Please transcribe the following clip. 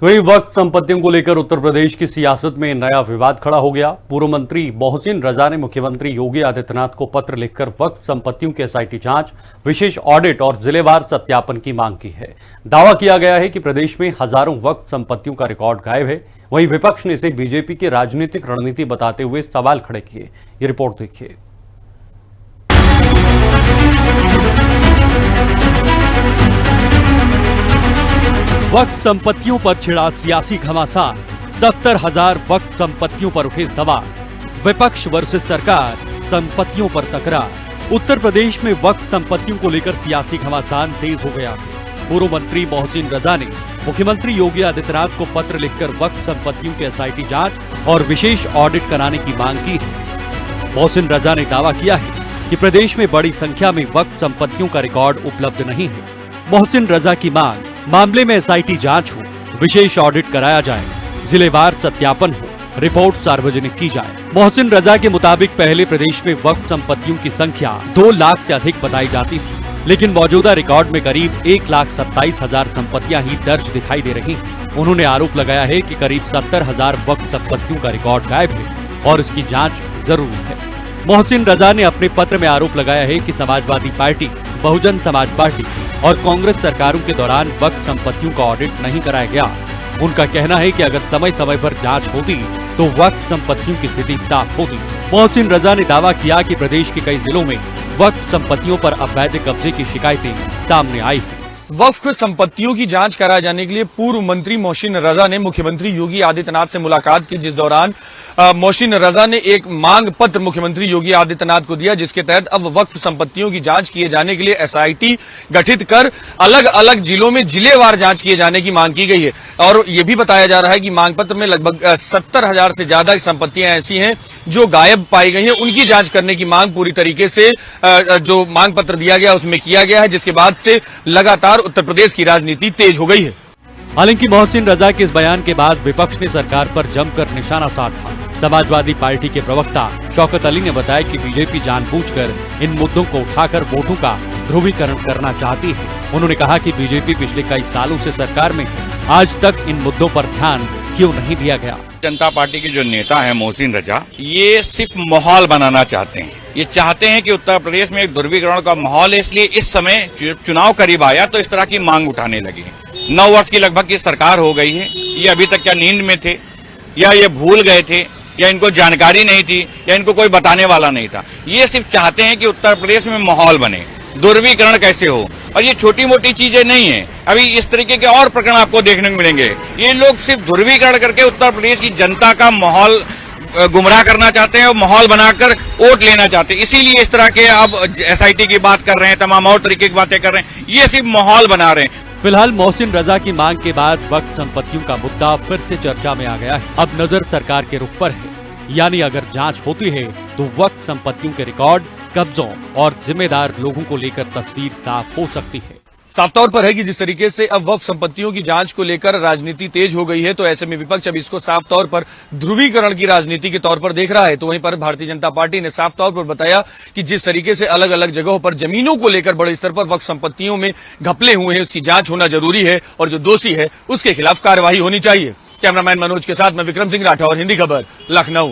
वहीं वक्फ संपत्तियों को लेकर उत्तर प्रदेश की सियासत में नया विवाद खड़ा हो गया। पूर्व मंत्री मोहसिन रजा ने मुख्यमंत्री योगी आदित्यनाथ को पत्र लिखकर वक्फ संपत्तियों की एसआईटी जांच, विशेष ऑडिट और जिलेवार सत्यापन की मांग की है। दावा किया गया है कि प्रदेश में हजारों वक्फ संपत्तियों का रिकॉर्ड गायब है। वहीं विपक्ष ने इसे बीजेपी की राजनीतिक रणनीति बताते हुए सवाल खड़े किए। ये रिपोर्ट देखिए। वक्फ संपत्तियों पर छिड़ा सियासी घमासान, 70,000 वक्फ संपत्तियों पर उठे सवाल। विपक्ष वर्सेस सरकार, संपत्तियों पर तकरार। उत्तर प्रदेश में वक्फ संपत्तियों को लेकर सियासी घमासान तेज हो गया है। पूर्व मंत्री मोहसिन रजा ने मुख्यमंत्री योगी आदित्यनाथ को पत्र लिखकर वक्फ संपत्तियों की एसआईटी जांच और विशेष ऑडिट कराने की मांग की है। मोहसिन रजा ने दावा किया है कि प्रदेश में बड़ी संख्या में वक्फ संपत्तियों का रिकॉर्ड उपलब्ध नहीं है। मोहसिन रजा की मांग, मामले में एसआईटी जांच हो, विशेष ऑडिट कराया जाए, जिलेवार सत्यापन हो, रिपोर्ट सार्वजनिक की जाए। मोहसिन रजा के मुताबिक पहले प्रदेश में वक्फ संपत्तियों की संख्या 2 लाख से अधिक बताई जाती थी, लेकिन मौजूदा रिकॉर्ड में करीब 1,27,000 संपत्तियां ही दर्ज दिखाई दे रही हैं। उन्होंने आरोप लगाया है कि करीब 70,000 वक्फ संपत्तियों का रिकॉर्ड गायब है और इसकी जाँच जरूरी है। मोहसिन रजा ने अपने पत्र में आरोप लगाया है कि समाजवादी पार्टी, बहुजन समाज पार्टी और कांग्रेस सरकारों के दौरान वक्फ संपत्तियों का ऑडिट नहीं कराया गया। उनका कहना है कि अगर समय समय पर जांच होती तो वक्फ संपत्तियों की स्थिति साफ होती। मोहसिन रजा ने दावा किया कि प्रदेश के कई जिलों में वक्फ संपत्तियों पर अवैध कब्जे की शिकायतें सामने आई हैं। वक्फ संपत्तियों की जांच कराए जाने के लिए पूर्व मंत्री मोहसिन रजा ने मुख्यमंत्री योगी आदित्यनाथ से मुलाकात की, जिस दौरान मोहसिन रजा ने एक मांग पत्र मुख्यमंत्री योगी आदित्यनाथ को दिया, जिसके तहत अब वक्फ संपत्तियों की जांच किए जाने के लिए एसआईटी गठित कर अलग अलग जिलों में जिलेवार जांच किए जाने की मांग की गई है। और ये भी बताया जा रहा है कि मांग पत्र में लगभग 70,000 से ज्यादा संपत्तियां ऐसी हैं जो गायब पाई गई हैं। उनकी जांच करने की मांग पूरी तरीके से जो मांग पत्र दिया गया उसमें किया गया है, जिसके बाद से लगातार उत्तर प्रदेश की राजनीति तेज हो गई है। हालांकि मोहसिन रजा के इस बयान के बाद विपक्ष ने सरकार पर जमकर निशाना साधा। समाजवादी पार्टी के प्रवक्ता शौकत अली ने बताया कि बीजेपी जानबूझकर इन मुद्दों को उठाकर वोटों का ध्रुवीकरण करना चाहती है। उन्होंने कहा कि बीजेपी पिछले कई सालों से सरकार में है, आज तक इन मुद्दों पर ध्यान क्यों नहीं दिया गया। जनता पार्टी के जो नेता है मोहसिन रजा, ये सिर्फ माहौल बनाना चाहते हैं। ये चाहते हैं कि उत्तर प्रदेश में एक ध्रुवीकरण का माहौल है, इसलिए इस समय चुनाव करीब आया तो इस तरह की मांग उठाने लगे। 9 वर्ष की लगभग की सरकार हो गई है। ये अभी तक क्या नींद में थे, या ये भूल गए थे, या इनको जानकारी नहीं थी, या इनको कोई बताने वाला नहीं था। ये सिर्फ चाहते हैं कि उत्तर प्रदेश में माहौल बने, ध्रुवीकरण कैसे हो। और ये छोटी मोटी चीजें नहीं है, अभी इस तरीके के और प्रकरण आपको देखने को मिलेंगे। ये लोग सिर्फ ध्रुवीकरण करके उत्तर प्रदेश की जनता का माहौल गुमराह करना चाहते हैं और माहौल बनाकर वोट लेना चाहते हैं। इसीलिए इस तरह के अब एसआईटी की बात कर रहे हैं, तमाम और तरीके की बातें कर रहे हैं। ये सिर्फ माहौल बना रहे हैं। फिलहाल मोहसिन रजा की मांग के बाद वक्फ संपत्तियों का मुद्दा फिर से चर्चा में आ गया है। अब नजर सरकार के रुख पर है, यानी अगर जांच होती है तो वक्फ संपत्तियों के रिकॉर्ड, कब्जों और जिम्मेदार लोगों को लेकर तस्वीर साफ हो सकती है। साफ तौर पर है कि जिस तरीके से अब वक्फ संपत्तियों की जांच को लेकर राजनीति तेज हो गई है, तो ऐसे में विपक्ष अब इसको साफ तौर पर ध्रुवीकरण की राजनीति के तौर पर देख रहा है। तो वहीं पर भारतीय जनता पार्टी ने साफ तौर पर बताया कि जिस तरीके से अलग अलग जगहों पर जमीनों को लेकर बड़े स्तर पर वक्फ संपत्तियों में घपले हुए हैं, उसकी जांच होना जरूरी है और जो दोषी है उसके खिलाफ कार्रवाई होनी चाहिए। कैमरामैन मनोज के साथ मैं विक्रम सिंह राठौर, हिंदी खबर, लखनऊ।